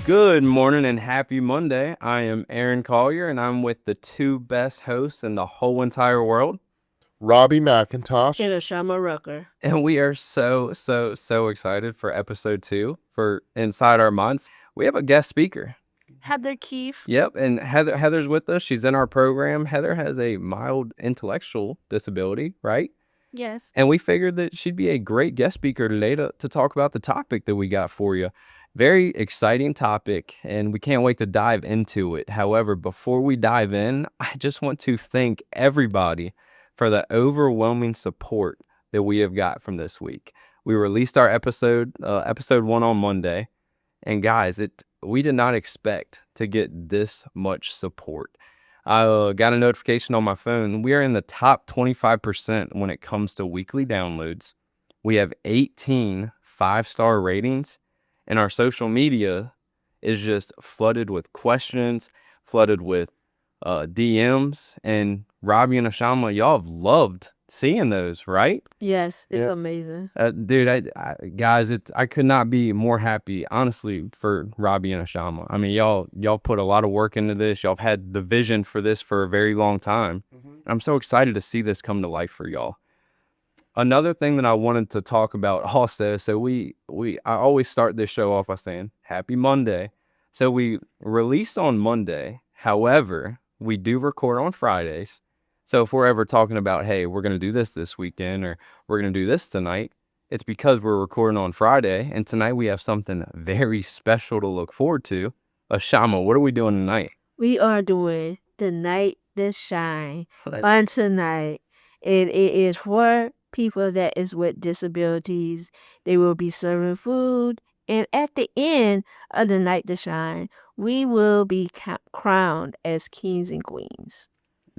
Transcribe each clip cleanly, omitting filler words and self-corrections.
Good morning and happy Monday. I am Aaron Collier and I'm with the two best hosts in the whole entire world, Robbie McIntosh. And Ashama Rucker. and we are so excited for episode 2 for Inside Our Minds. We have a guest speaker. Heather Keefe. Yep, and Heather's with us. She's in our program. Heather has a mild intellectual disability, right? Yes. And we figured that she'd be a great guest speaker today to talk about the topic that we got for you. Very exciting topic, and we can't wait to dive into it. However, before we dive in, I just want to thank everybody for the overwhelming support that we have got from this week. We released our episode 1 on Monday, and guys, we did not expect to get this much support. I got a notification on my phone. We are in the top 25% when it comes to weekly downloads. We have 18 5-star ratings, and our social media is just flooded with questions, flooded with DMs. And Robbie and Ashama, y'all have loved seeing those, right? Yes, it's Yeah. amazing. Dude, guys, I could not be more happy, honestly, for Robbie and Ashama. I mean, y'all put a lot of work into this. Y'all have had the vision for this for a very long time. I'm so excited to see this come to life for y'all. Another thing that I wanted to talk about also, so I always start this show off by saying happy Monday. So we release on Monday. However, we do record on Fridays. So if we're ever talking about, hey, we're going to do this weekend or we're going to do this tonight, it's because we're recording on Friday. And tonight we have something very special to look forward to. Ashama, what are we doing tonight? We are doing The Night That Shine. Fun tonight. It is for people that is with disabilities. They will be serving food. And at the end of The Night That Shine, we will be crowned as kings and queens.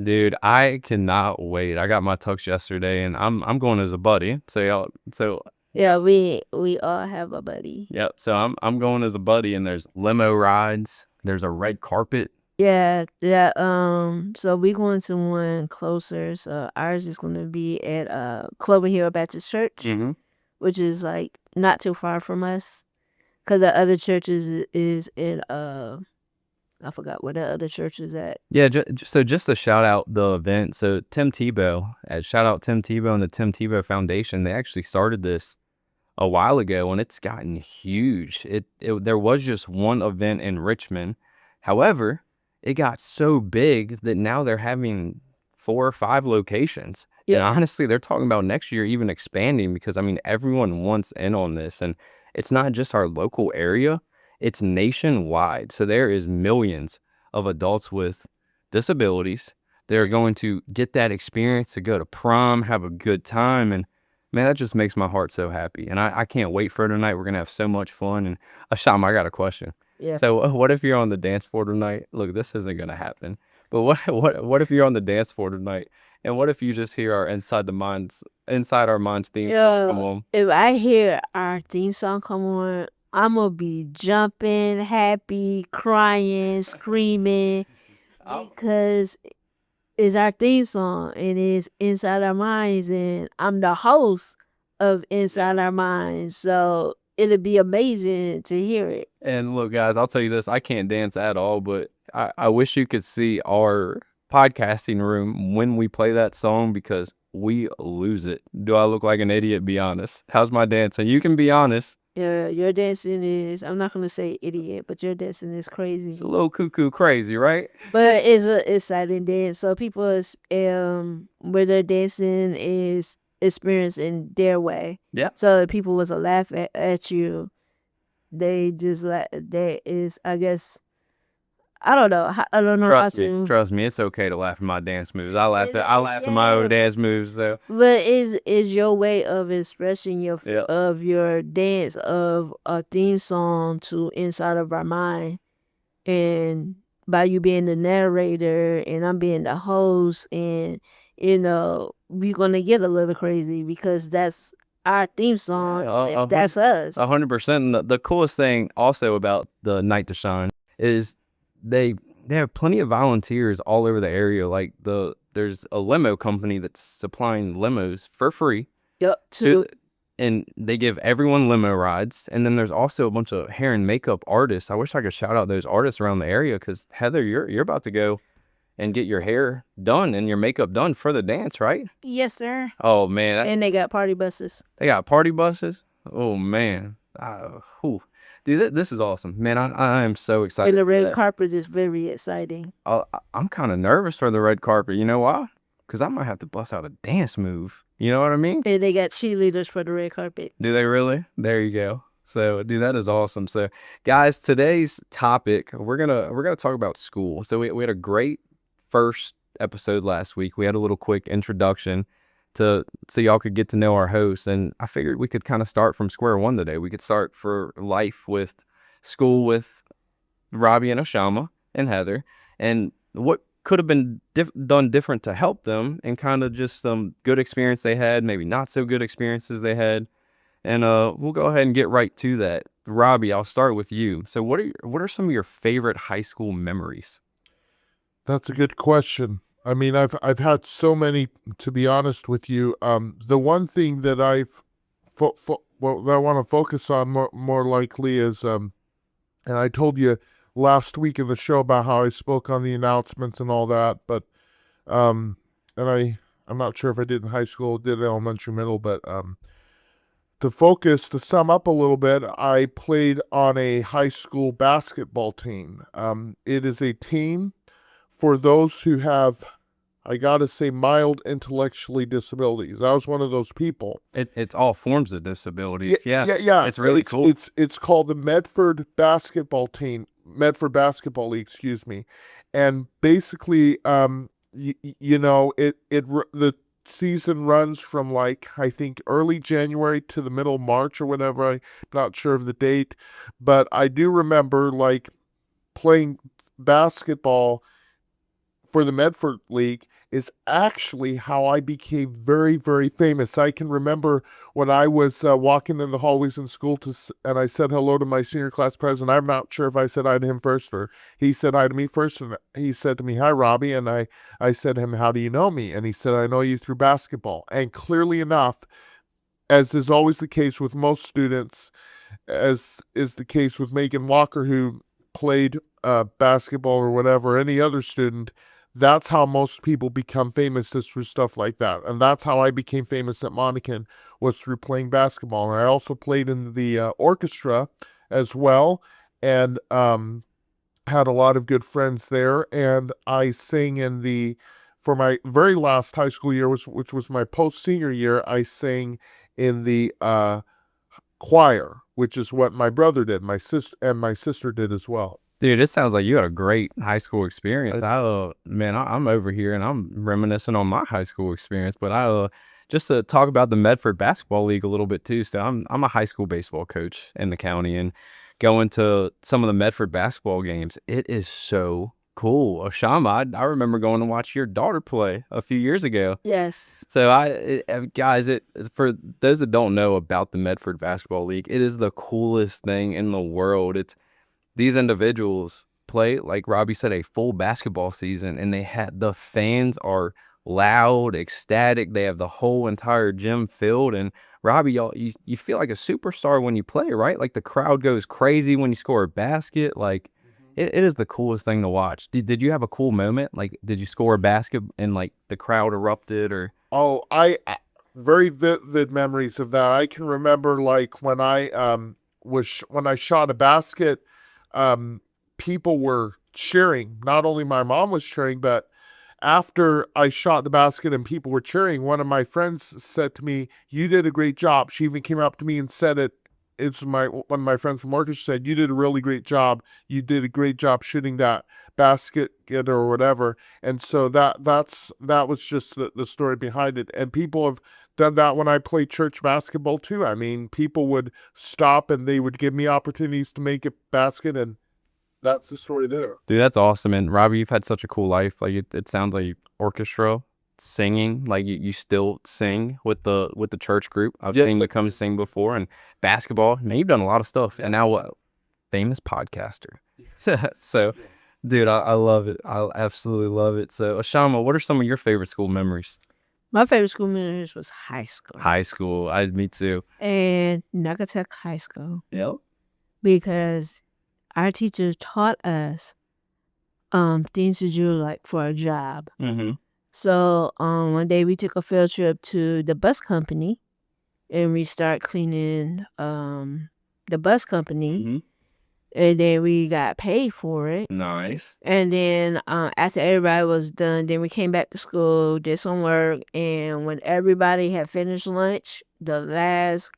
Dude, I cannot wait. I got my tux yesterday, and I'm going as a buddy. Yeah, we all have a buddy. Yep. So I'm going as a buddy, and there's limo rides. There's a red carpet. Yeah. So we're going to one closer. So ours is going to be at Clover Hill Baptist Church, which is like not too far from us. Cause the other church is in I forgot where the other church is at. Yeah. So just to shout out the event. So Tim Tebow, shout out Tim Tebow and the Tim Tebow Foundation. They actually started this a while ago, and it's gotten huge. There was just one event in Richmond. However, it got so big that now they're having 4 or 5 locations. Yeah. And honestly, they're talking about next year even expanding because, I mean, everyone wants in on this. And it's not just our local area, it's nationwide. So there is millions of adults with disabilities. They're going to get that experience to go to prom, have a good time. And man, that just makes my heart so happy. And I can't wait for tonight. We're going to have so much fun. And Asham, I got a question. Yeah. So what if you're on the dance floor tonight? Look, this isn't going to happen. But what if you're on the dance floor tonight? And what if you just hear our Inside Our Minds theme song come on? If I hear our theme song come on, I'm going to be jumping, happy, crying, screaming, because it's our theme song and it's Inside Our Minds, and I'm the host of Inside Our Minds. So it'll be amazing to hear it. And look, guys, I'll tell you this, I can't dance at all, but I wish you could see our podcasting room when we play that song because we lose it. Do I look like an idiot? Be honest. How's my dancing? You can be honest. Yeah, your dancing is, I'm not going to say idiot, but your dancing is crazy. It's a little cuckoo crazy, right? But it's an exciting dance. So people is, where they're dancing is experiencing their way. Yeah. So people was a laugh at you. They just they is, I guess, I don't know. I don't know Trust me, it's okay to laugh at my dance moves. I laugh at my own dance moves. So, but is your way of expressing of your dance of a theme song to Inside of Our Mind, and by you being the narrator and I'm being the host, and we're gonna get a little crazy because that's our theme song. That's us. 100%. The coolest thing also about the Night to Shine is they have plenty of volunteers all over the area. Like there's a limo company that's supplying limos for free. Yep. and they give everyone limo rides. And then there's also a bunch of hair and makeup artists. I wish I could shout out those artists around the area, because Heather, you're about to go and get your hair done and your makeup done for the dance, right? Yes, sir. Oh man, And they got party buses. they got party buses. Oh man, whew. Dude, this is awesome, man. I am so excited. And the for red that. carpet is very exciting. I'm kind of nervous for the red carpet. You know why? Because I might have to bust out a dance move. You know what I mean? And they got cheerleaders for the red carpet. Do they really? There you go. So, dude, that is awesome. So, guys, today's topic, we're gonna talk about school. So we had a great first episode last week. We had a little quick introduction so y'all could get to know our host, and I figured we could kind of start from square one today. We could start for life with school with Robbie and Ashama and Heather, and what could have been done different to help them, and kind of just some good experience they had, maybe not so good experiences they had. And we'll go ahead and get right to that. Robbie, I'll start with you. So what are some of your favorite high school memories? That's a good question. I mean, I've had so many, to be honest with you. The one thing that that I want to focus on more likely is, and I told you last week in the show about how I spoke on the announcements and all that, but and I'm not sure if I did in high school, did elementary, middle, but to sum up a little bit, I played on a high school basketball team. It is a team for those who have, I gotta say, mild intellectually disabilities. I was one of those people. It's all forms of disability. Yeah. It's really cool. It's called the Medford Basketball Team, Medford Basketball League, excuse me. And basically, the season runs from, like, I think early January to the middle of March or whatever. I'm not sure of the date, but I do remember, like, playing basketball for the Medford League is actually how I became very, very famous. I can remember when I was walking in the hallways in school and I said hello to my senior class president. I'm not sure if I said hi to him first or he said hi to me first. And he said to me, "Hi, Robbie." And I said to him, "How do you know me?" And he said, "I know you through basketball." And clearly enough, as is always the case with most students, as is the case with Megan Walker, who played basketball or whatever, any other student, that's how most people become famous, is through stuff like that. And that's how I became famous at Monacan, was through playing basketball. And I also played in the orchestra as well, and had a lot of good friends there. And I sang for my very last high school year, which was my post-senior year, I sang in the choir, which is what my brother did, my sister did as well. Dude, it sounds like you had a great high school experience. I'm over here and I'm reminiscing on my high school experience, but just to talk about the Medford Basketball League a little bit too. So I'm a high school baseball coach in the county, and going to some of the Medford basketball games, it is so cool. Ashama, I remember going to watch your daughter play a few years ago. Yes. So guys, for those that don't know about the Medford Basketball League, it is the coolest thing in the world. These individuals play, like Robbie said, a full basketball season, and the fans are loud, ecstatic. They have the whole entire gym filled. And Robbie, you feel like a superstar when you play, right? Like the crowd goes crazy when you score a basket. Like it is the coolest thing to watch. Did you have a cool moment? Like, did you score a basket and like the crowd erupted? Or I very vivid memories of that. I can remember, like, when I shot a basket, people were cheering. Not only my mom was cheering, but after I shot the basket and people were cheering, one of my friends said to me, "You did a great job." She even came up to me and said it. One of my friends from orchestra said, "You did a really great job. You did a great job shooting that basket or whatever." And so that was just the story behind it. And people have done that when I play church basketball too. I mean, people would stop and they would give me opportunities to make a basket, and that's the story there. Dude, that's awesome. And Robbie, you've had such a cool life. Like it sounds like orchestra, singing, like you still sing with the church group. I've seen you come sing before, and basketball. Man, you've done a lot of stuff. And now what? Famous podcaster. So dude, I love it. I absolutely love it. So Ashama, what are some of your favorite school memories? My favorite school memories was high school. High school. Me too. And Naugatuck High School. Yep. Because our teacher taught us things to do like for a job. Mm-hmm. So one day we took a field trip to the bus company and we start cleaning the bus company. Mm-hmm. And then we got paid for it. Nice. And then after everybody was done, then we came back to school, did some work. And when everybody had finished lunch, the last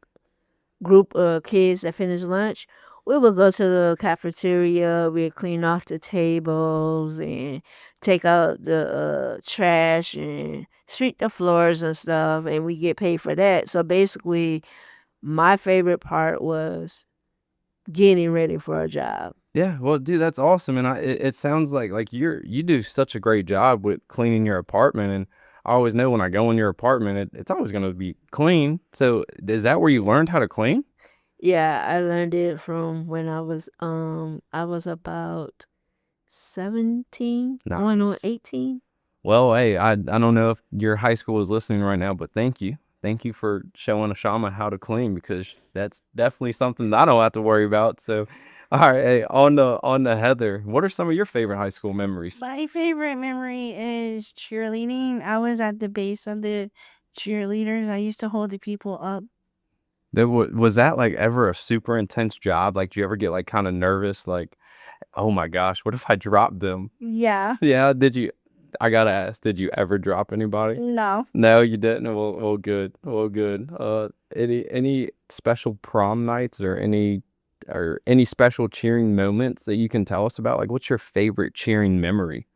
group of kids that finished lunch, we would go to the cafeteria. We'd clean off the tables and take out the trash and sweep the floors and stuff. And we get paid for that. So basically, my favorite part was getting ready for a job. Yeah, well, dude, that's awesome, and it sounds like you do such a great job with cleaning your apartment, and I always know when I go in your apartment, it's always gonna be clean. So, is that where you learned how to clean? Yeah, I learned it from when I was about 17, going on Nice. 18. Well, hey, I don't know if your high school is listening right now, but thank you. Thank you for showing Ashama how to clean because that's definitely something that I don't have to worry about. So, all right, hey, on the Heather, what are some of your favorite high school memories? My favorite memory is cheerleading. I was at the base of the cheerleaders. I used to hold the people up. Was that like ever a super intense job? Like, do you ever get like kind of nervous? Like, oh my gosh, what if I drop them? Yeah. Yeah, did you? I gotta ask, did you ever drop anybody? No. No, you didn't. Well, good. Well, good. Any special prom nights or any special cheering moments that you can tell us about? Like, what's your favorite cheering memory?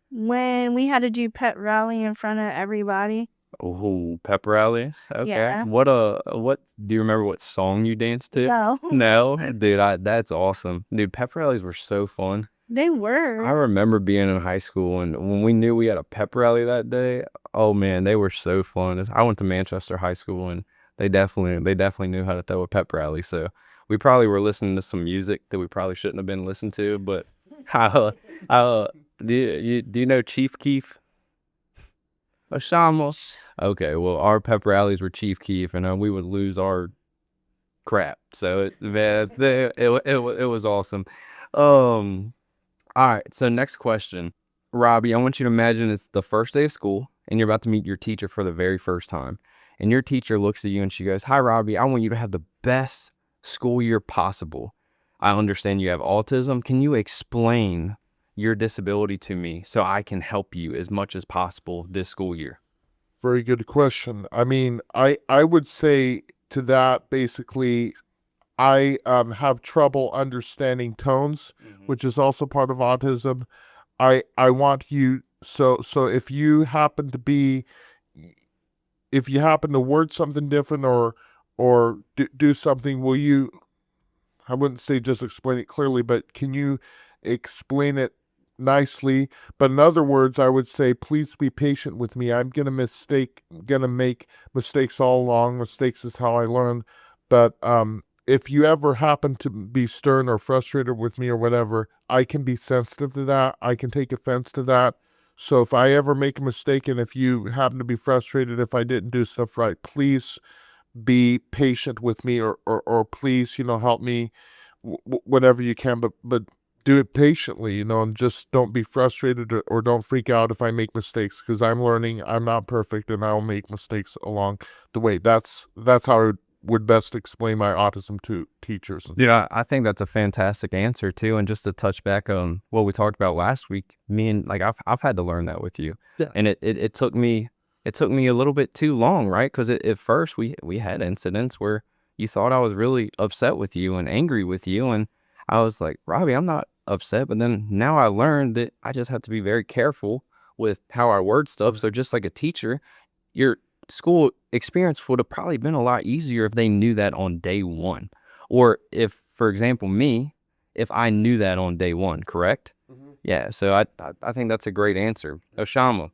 When we had to do pep rally in front of everybody. Oh, pep rally. Okay. Yeah. What do you remember what song you danced to? No. No, dude, that's awesome. Dude, pep rallies were so fun. They were. I remember being in high school and when we knew we had a pep rally that day, oh man, they were so fun. I went to Manchester High School and they definitely knew how to throw a pep rally. So we probably were listening to some music that we probably shouldn't have been listening to. But do you know Chief Keef? Ashama. Okay, well our pep rallies were Chief Keef and we would lose our crap. So it was awesome. All right, so next question. Robbie, I want you to imagine it's the first day of school and you're about to meet your teacher for the very first time. And your teacher looks at you and she goes, "Hi, Robbie, I want you to have the best school year possible. I understand you have autism. Can you explain your disability to me so I can help you as much as possible this school year?" Very good question. I mean, I would say to that basically, I have trouble understanding tones, which is also part of autism. I want you so if you happen to word something different or do something, will you? I wouldn't say just explain it clearly, but can you explain it nicely? But in other words, I would say, please be patient with me. I'm gonna make mistakes all along. Mistakes is how I learn. But if you ever happen to be stern or frustrated with me or whatever, I can be sensitive to that. I can take offense to that. So if I ever make a mistake and if you happen to be frustrated if I didn't do stuff right, please be patient with me or please, help me whatever you can, but do it patiently, and just don't be frustrated or don't freak out if I make mistakes because I'm learning. I'm not perfect and I'll make mistakes along the way. That's how I would best explain my autism to teachers. Yeah, I think that's a fantastic answer too. And just to touch back on what we talked about last week, I've had to learn that with you. Yeah. And it took me a little bit too long, right? Because at first we had incidents where you thought I was really upset with you and angry with you, and I was like, "Robbie, I'm not upset." But then now I learned that I just have to be very careful with how I word stuff. So just like a teacher, your school experience would have probably been a lot easier if they knew that on day one. Or if, for example, if I knew that on day one, correct? Yeah, so I think that's a great answer. Oshama,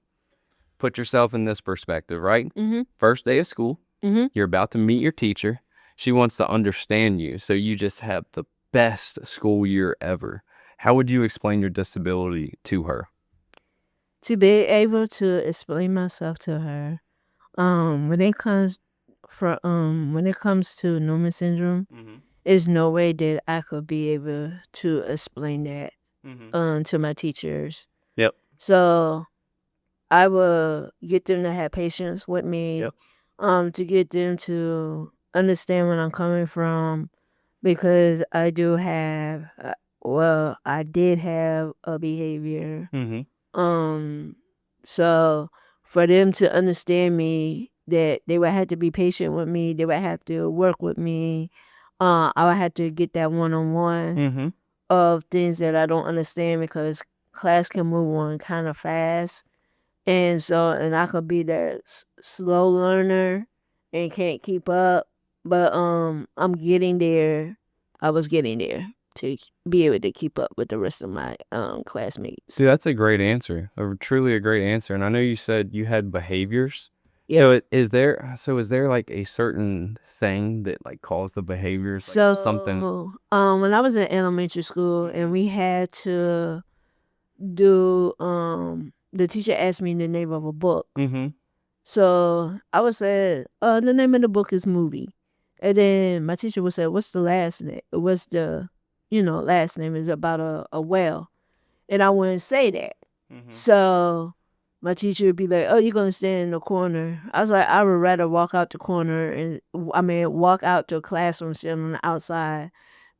put yourself in this perspective, right? Mm-hmm. First day of school, Mm-hmm. you're about to meet your teacher. She wants to understand you, so you just have the best school year ever. How would you explain your disability to her? To be able to explain myself to her, when it comes to Newman syndrome, there's no way that I could be able to explain that to my teachers. Yep. So I will get them to have patience with me, Yep. to get them to understand where I'm coming from, because I do have, I did have a behavior. So for them to understand me, that they would have to be patient with me, they would have to work with me. I would have to get that one-on-one of things that I don't understand, because class can move on kind of fast. And I could be that slow learner and can't keep up. But I'm getting there. I was getting there to be able to keep up with the rest of my classmates. See, that's a great answer. Truly a great answer. And I know you said you had behaviors. Yeah. So is there like a certain thing that like caused the behaviors? Like So something. when I was in elementary school and we had to do the teacher asked me the name of a book. So I would say, the name of the book is Movie. And then my teacher would say, what's the last name? What's the, last name is about a whale. And I wouldn't say that. So my teacher would be like, oh, you're going to stand in the corner. I was like, I would rather walk out the corner walk out to a classroom, stand on the outside,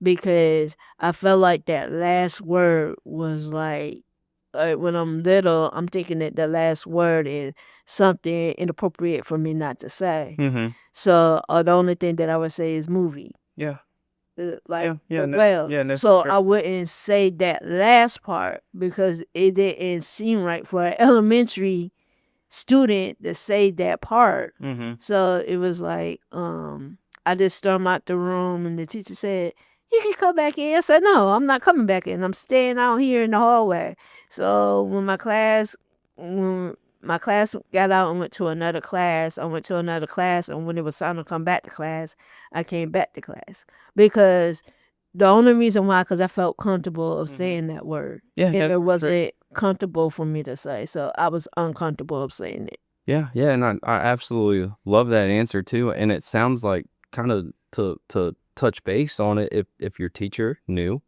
because I felt like that last word was like when I'm little, I'm thinking that the last word is something inappropriate for me not to say. So the only thing that I would say is movie. Yeah. Well, so I wouldn't say that last part because it didn't seem right for an elementary student to say that part. So it was like, I just stormed out the room and the teacher said, you can come back in. I said, no, I'm not coming back in. I'm staying out here in the hallway. So when my class got out and went to another class, and when it was time to come back to class, I came back to class. Because the only reason why, because I felt comfortable of saying that word. Yeah. And it wasn't comfortable for me to say. So I was uncomfortable of saying it. Yeah. And I absolutely love that answer too. And it sounds like kind of to touch base on it, if your teacher knew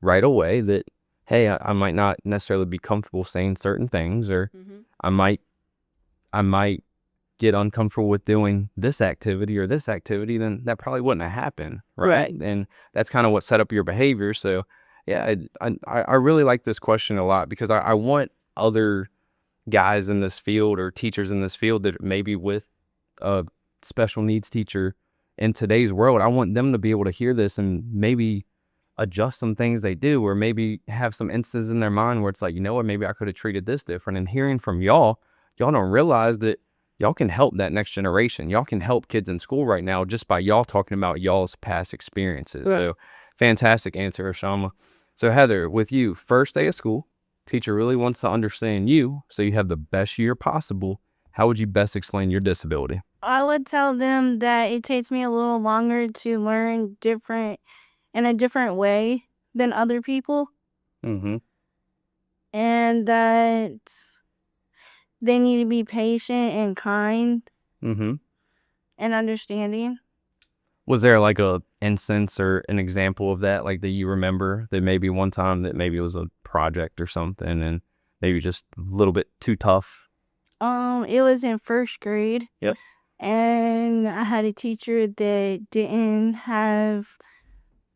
right away that, hey, I might not necessarily be comfortable saying certain things, or I might get uncomfortable with doing this activity or this activity, then that probably wouldn't have happened, right? And that's kind of what set up your behavior. So yeah, I really like this question a lot, because I want other guys in this field or teachers in this field that maybe with a special needs teacher in today's world, I want them to be able to hear this and maybe adjust some things they do, or maybe have some instances in their mind where it's like, you know what, maybe I could have treated this different. And hearing from y'all don't realize that y'all can help that next generation. Y'all can help kids in school right now just by y'all talking about y'all's past experiences. Right. So fantastic answer, Ashama. So Heather, with you, first day of school, teacher really wants to understand you so you have the best year possible. How would you best explain your disability? I would tell them that it takes me a little longer to learn in a different way than other people. And that they need to be patient and kind and understanding. Was there like a instance or an example of that, like that you remember, that maybe one time that maybe it was a project or something and maybe just a little bit too tough? It was in first grade. Yep. And I had a teacher that didn't have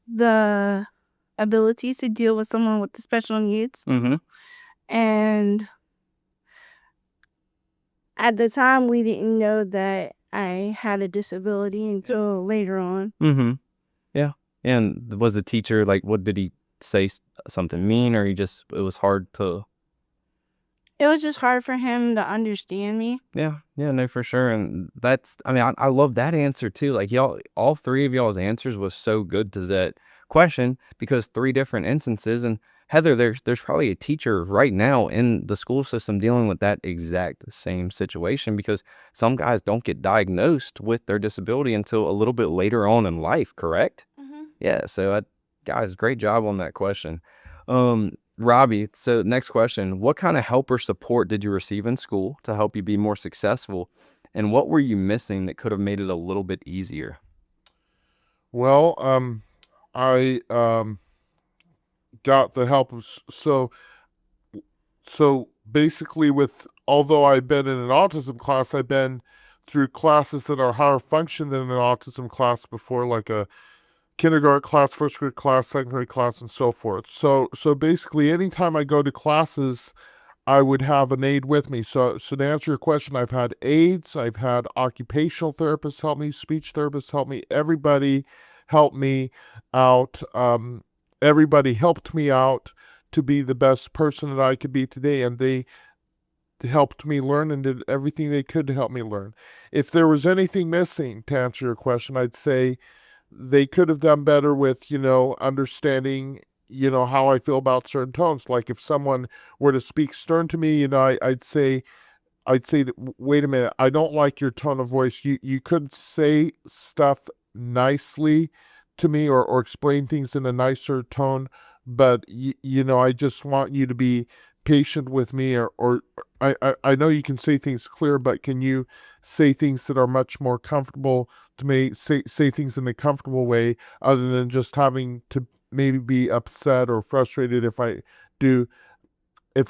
the abilities to deal with someone with the special needs. And at the time, we didn't know that I had a disability until later on. Yeah. And was the teacher like, what did he say, something mean, or it was hard to? It was just hard for him to understand me. Yeah, no, for sure. And I love that answer too. Like y'all, all three of y'all's answers was so good to that question, because three different instances. And Heather, there's probably a teacher right now in the school system dealing with that exact same situation, because some guys don't get diagnosed with their disability until a little bit later on in life, correct? Yeah, so guys, great job on that question. Robbie, so next question, what kind of help or support did you receive in school to help you be more successful? And what were you missing that could have made it a little bit easier? Well, I got the help of so basically, although I've been in an autism class, I've been through classes that are higher function than an autism class before, like a kindergarten class, first grade class, second grade class, and so forth. So basically, anytime I go to classes, I would have an aide with me. So to answer your question, I've had aides, I've had occupational therapists help me, speech therapists help me. Everybody helped me out. Everybody helped me out to be the best person that I could be today, and they helped me learn and did everything they could to help me learn. If there was anything missing, to answer your question, I'd say they could have done better with, understanding, how I feel about certain tones. Like if someone were to speak stern to me, I'd say that, wait a minute, I don't like your tone of voice. You could say stuff nicely to me, or explain things in a nicer tone, but I just want you to be patient with me, or I know you can say things clear, but can you say things that are much more comfortable to me, say things in a comfortable way, other than just having to maybe be upset or frustrated if I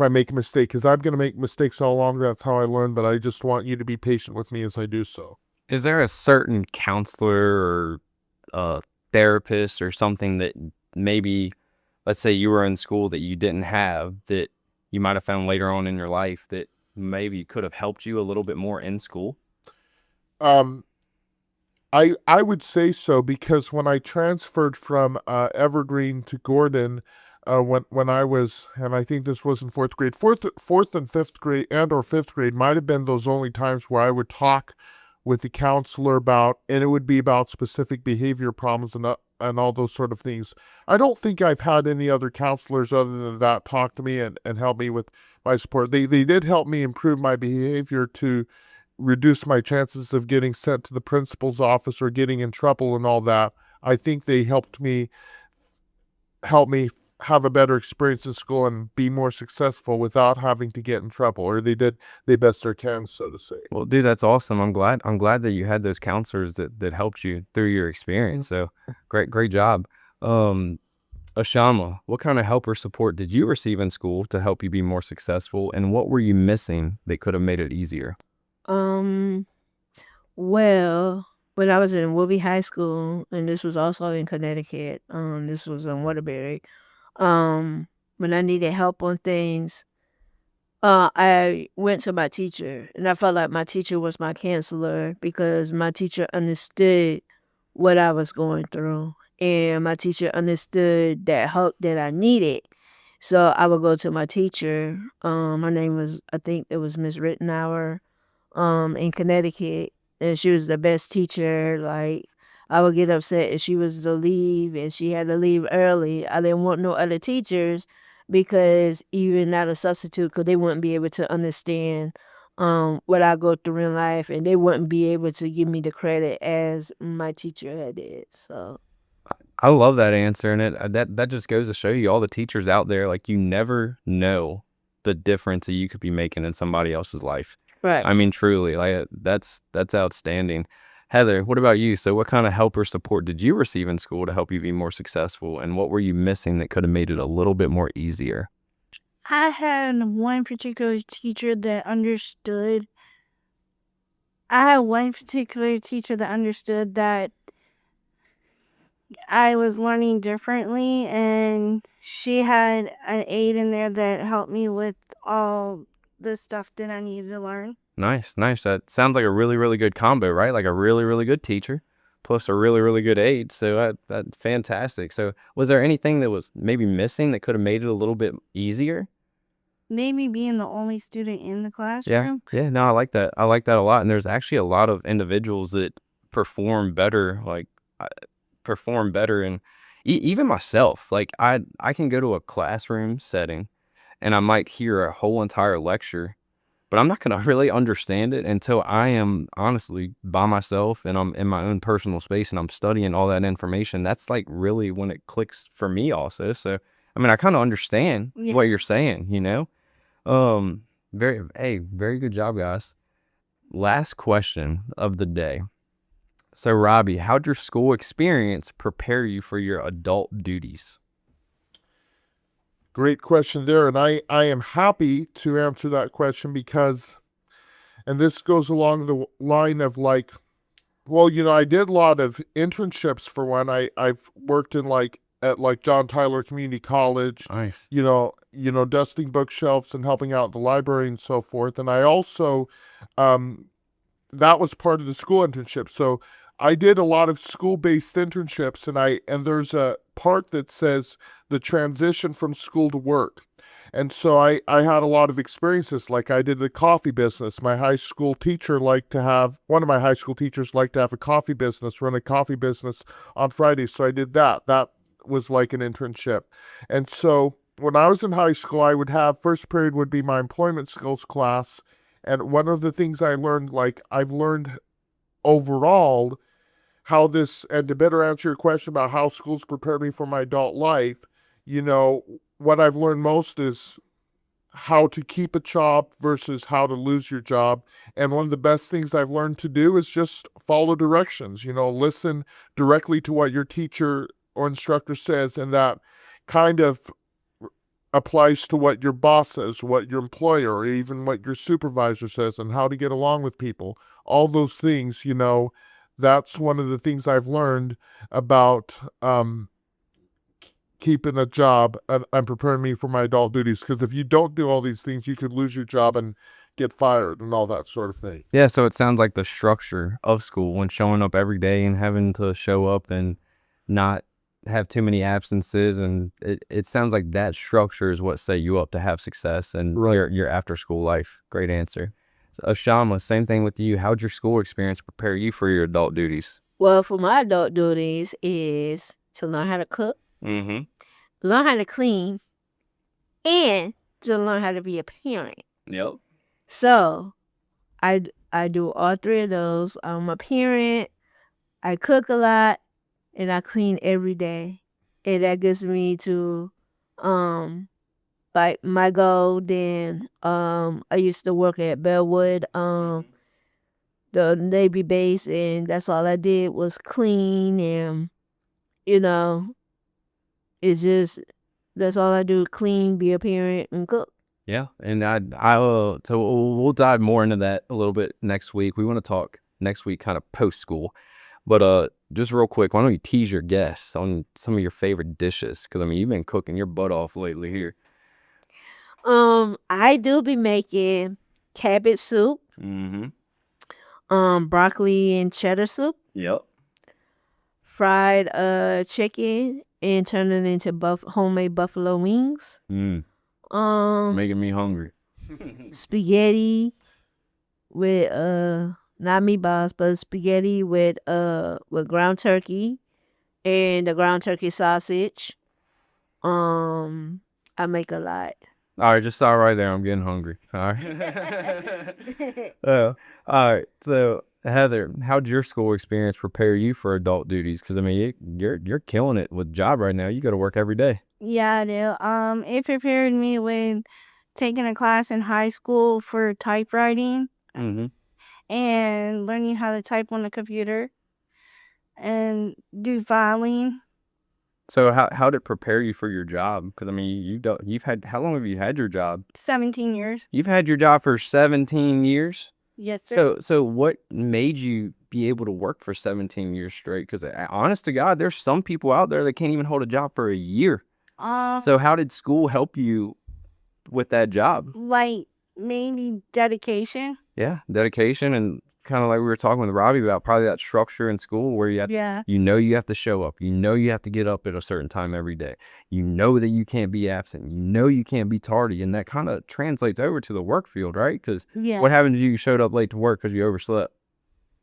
make a mistake, because I'm going to make mistakes all along. That's how I learn, but I just want you to be patient with me as I do so. Is there a certain counselor or therapist or something that maybe, let's say you were in school that you didn't have, that you might have found later on in your life that maybe could have helped you a little bit more in school? I would say so, because when I transferred from Evergreen to Gordon, when I was, and I think this was in fourth grade, fourth and fifth grade, or fifth grade, might have been those only times where I would talk with the counselor and it would be about specific behavior problems and all those sort of things. I don't think I've had any other counselors other than that talk to me and help me with my support. They did help me improve my behavior to reduce my chances of getting sent to the principal's office or getting in trouble and all that. I think they helped me have a better experience in school and be more successful without having to get in trouble, or they did the best they can, so to say. Well, dude, that's awesome. I'm glad that you had those counselors that helped you through your experience. So great job. Ashama, what kind of help or support did you receive in school to help you be more successful, and what were you missing that could have made it easier? Well, when I was in Woolby High School, and this was also in Connecticut, this was in Waterbury, when I needed help on things, I went to my teacher, and I felt like my teacher was my counselor because my teacher understood what I was going through, and my teacher understood that help that I needed. So I would go to my teacher. Her name was, I think it was Miss Rittenauer, in Connecticut, and she was the best teacher. Like, I would get upset if she was to leave and she had to leave early. I didn't want no other teachers, because even not a substitute, because they wouldn't be able to understand what I go through in life, and they wouldn't be able to give me the credit as my teacher had did. So I love that answer, and that just goes to show you, all the teachers out there, like, you never know the difference that you could be making in somebody else's life. right. I mean, truly, like, that's outstanding. Heather, what about you? So what kind of help or support did you receive in school to help you be more successful, and what were you missing that could have made it a little bit more easier? I had one particular teacher that understood. I had one particular teacher that understood that I was learning differently, and she had an aide in there that helped me with all the stuff that I needed to learn. Nice. That sounds like a really, really good combo, right? Like a really, really good teacher plus a really, really good aide. So that's fantastic. So was there anything that was maybe missing that could have made it a little bit easier? Maybe being the only student in the Yeah. classroom. Yeah. No, I like that. I like that a lot. And there's actually a lot of individuals that perform better, and even myself, like I can go to a classroom setting and I might hear a whole entire lecture, but I'm not going to really understand it until I am honestly by myself and I'm in my own personal space and I'm studying all that information. That's like really when it clicks for me also. So, I mean, I kind of understand Yeah. what you're saying, Very good job, guys. last question of the day. So, Robbie, how'd your school experience prepare you for your adult duties? Great question there. And I am happy to answer that question because, and this goes along the line of like, well, I did a lot of internships for one. I've worked in at John Tyler Community College. Nice. Dusting bookshelves and helping out the library and so forth. And I also, that was part of the school internship. So I did a lot of school-based internships, and there's a part that says the transition from school to work. And so I had a lot of experiences. Like I did the coffee business. One of my high school teachers liked to have a coffee business, run a coffee business on Fridays. So I did that. That was like an internship. And so when I was in high school, I would have, first period would be my employment skills class. And one of the things I learned, I've learned overall how this, and to better answer your question about how schools prepared me for my adult life, what I've learned most is how to keep a job versus how to lose your job. And one of the best things I've learned to do is just follow directions, listen directly to what your teacher or instructor says. And that kind of applies to what your boss says, what your employer, or even what your supervisor says, and how to get along with people. All those things, that's one of the things I've learned about keeping a job and preparing me for my adult duties. Because if you don't do all these things, you could lose your job and get fired and all that sort of thing. Yeah, so it sounds like the structure of school, when showing up every day and having to show up and not have too many absences, and it sounds like that structure is what set you up to have success and your after school life. Great answer. So, Ashama, same thing with you. How'd your school experience prepare you for your adult duties? Well, for my adult duties is to learn how to cook, Mm-hmm. learn how to clean, and to learn how to be a parent. Yep. So I do all three of those. I'm a parent, I cook a lot, and I clean every day. And that gets me to like my goal. Then I used to work at Bellwood, the Navy base, and that's all I did was clean, and it's just that's all I do: clean, be a parent, and cook. Yeah, and so we'll dive more into that a little bit next week. We want to talk next week kind of post school, but just real quick, why don't you tease your guests on some of your favorite dishes? Because you've been cooking your butt off lately here. I do be making cabbage soup, broccoli and cheddar soup, Yep. fried chicken, and turn it into homemade buffalo wings. Making me hungry. Spaghetti with not meatballs, but spaghetti with ground turkey and the ground turkey sausage. I make a lot. All right, just stop right there. I'm getting hungry. All right. All right. So, Heather, how'd your school experience prepare you for adult duties? Because you're killing it with job right now. You go to work every day. Yeah, I do. It prepared me with taking a class in high school for typewriting and learning how to type on the computer and do filing. So how did it prepare you for your job? Because how long have you had your job? 17 years. You've had your job for 17 years? Yes, sir. So what made you be able to work for 17 years straight? Because honest to God, there's some people out there that can't even hold a job for a year. So how did school help you with that job? Like maybe dedication. Yeah, dedication, and kind of like we were talking with Robbie about, probably that structure in school where you have to show up. You have to get up at a certain time every day. You know that you can't be absent. You can't be tardy, and that kind of translates over to the work field, right? Because what happens if you showed up late to work because you overslept?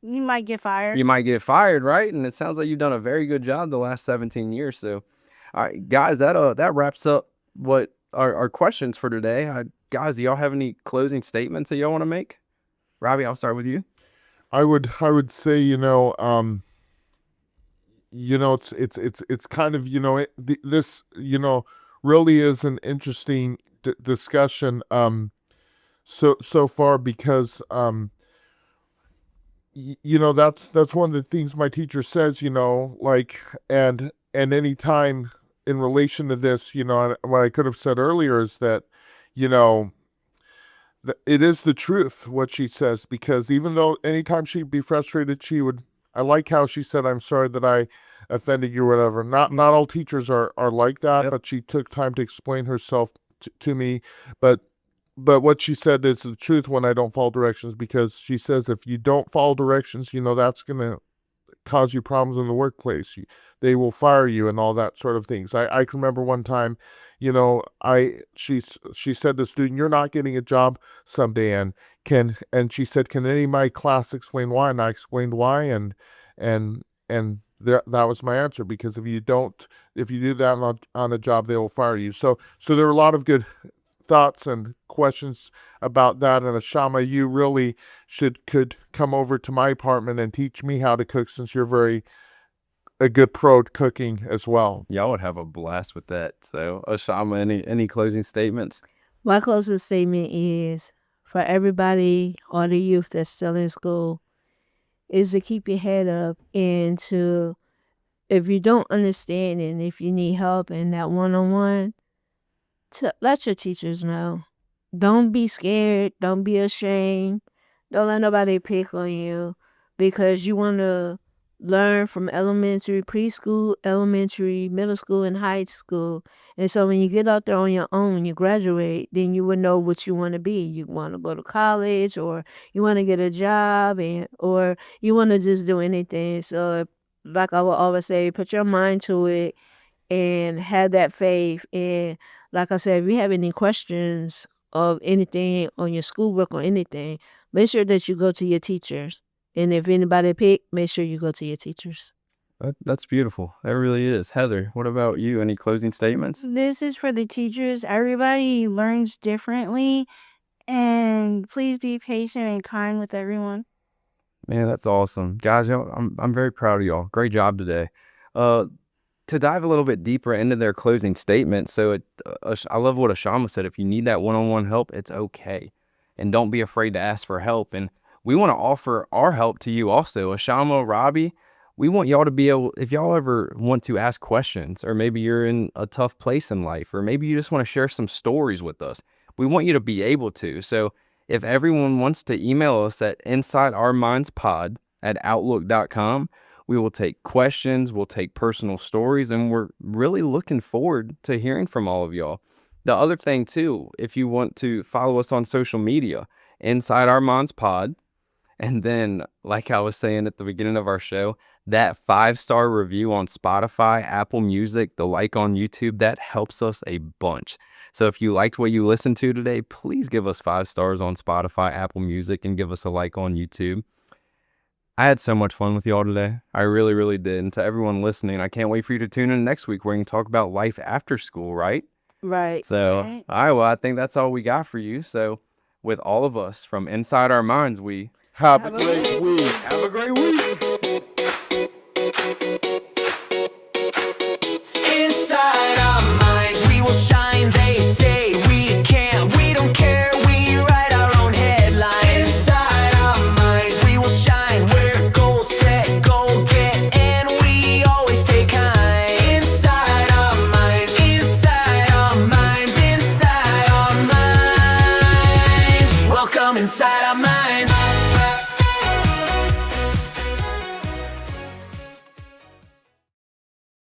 You might get fired. You might get fired, right? And it sounds like you've done a very good job the last 17 years. So, all right, guys, that wraps up what our questions for today. Guys, do y'all have any closing statements that y'all want to make? Robbie, I'll start with you. I would say, it's kind of, this, really is an interesting discussion so far, because you know, that's one of the things my teacher says, you know, like, and any time in relation to this, you know, what I could have said earlier is that, you know, it is the truth what she says, because even though anytime she'd be frustrated, I like how she said, I'm sorry that I offended you or whatever. Not all teachers are like that. Yep. But she took time to explain herself to me. But what she said is the truth when I don't follow directions, because she says if you don't follow directions, you know, that's going to cause you problems in the workplace. They will fire you and all that sort of things. I can remember one time, you know, she said to the student, you're not getting a job someday, and she said, can any of my class explain why? And I explained why, and that was my answer, because if you do that on a job, they will fire you. So there were a lot of good thoughts and questions about that. And Ashama, you really could come over to my apartment and teach me how to cook, since you're a good pro at cooking as well. Y'all would have a blast with that. So, Ashama, any closing statements? My closing statement is for everybody, all the youth that's still in school, is to keep your head up, and to, if you don't understand and if you need help in that one-on-one, to let your teachers know. Don't be scared. Don't be ashamed. Don't let nobody pick on you, because you want to learn from elementary, preschool, elementary, middle school, and high school. And so when you get out there on your own, you graduate, then you would know what you want to be. You want to go to college, or you want to get a job, or you want to just do anything. So like I will always say, put your mind to it and have that faith. And like I said, if you have any questions of anything on your schoolwork or anything, make sure that you go to your teachers. And if anybody pick, make sure you go to your teachers. That's beautiful. That really is. Heather, what about you? Any closing statements? This is for the teachers. Everybody learns differently, and please be patient and kind with everyone. Man, that's awesome. Guys, I'm very proud of y'all. Great job today. To dive a little bit deeper into their closing statement, so I love what Ashama said. If you need that one-on-one help, it's okay. And don't be afraid to ask for help. And we want to offer our help to you also. Ashama, Robbie, we want y'all to be able, if y'all ever want to ask questions, or maybe you're in a tough place in life, or maybe you just want to share some stories with us, we want you to be able to. So if everyone wants to email us at InsideOurMindsPod@outlook.com, we will take questions, we'll take personal stories, and we're really looking forward to hearing from all of y'all. The other thing too, if you want to follow us on social media, Inside Our Minds Pod, and then like I was saying at the beginning of our show, that 5-star review on Spotify, Apple Music, the like on YouTube, that helps us a bunch. So if you liked what you listened to today, please give us 5 stars on Spotify, Apple Music, and give us a like on YouTube. I had so much fun with y'all today. I really, really did. And to everyone listening, I can't wait for you to tune in next week where we can talk about life after school, right? Right. So, Right. all right, well, I think that's all we got for you. So, with all of us from Inside Our Minds, we Have a great week. have a great week. Inside our minds, we will shine. They say we can't, we don't care. We write our own headlines. Inside our minds, we will shine. We're goal set, goal get, and we always stay kind. Inside our minds, inside our minds, inside our minds. Welcome inside our minds.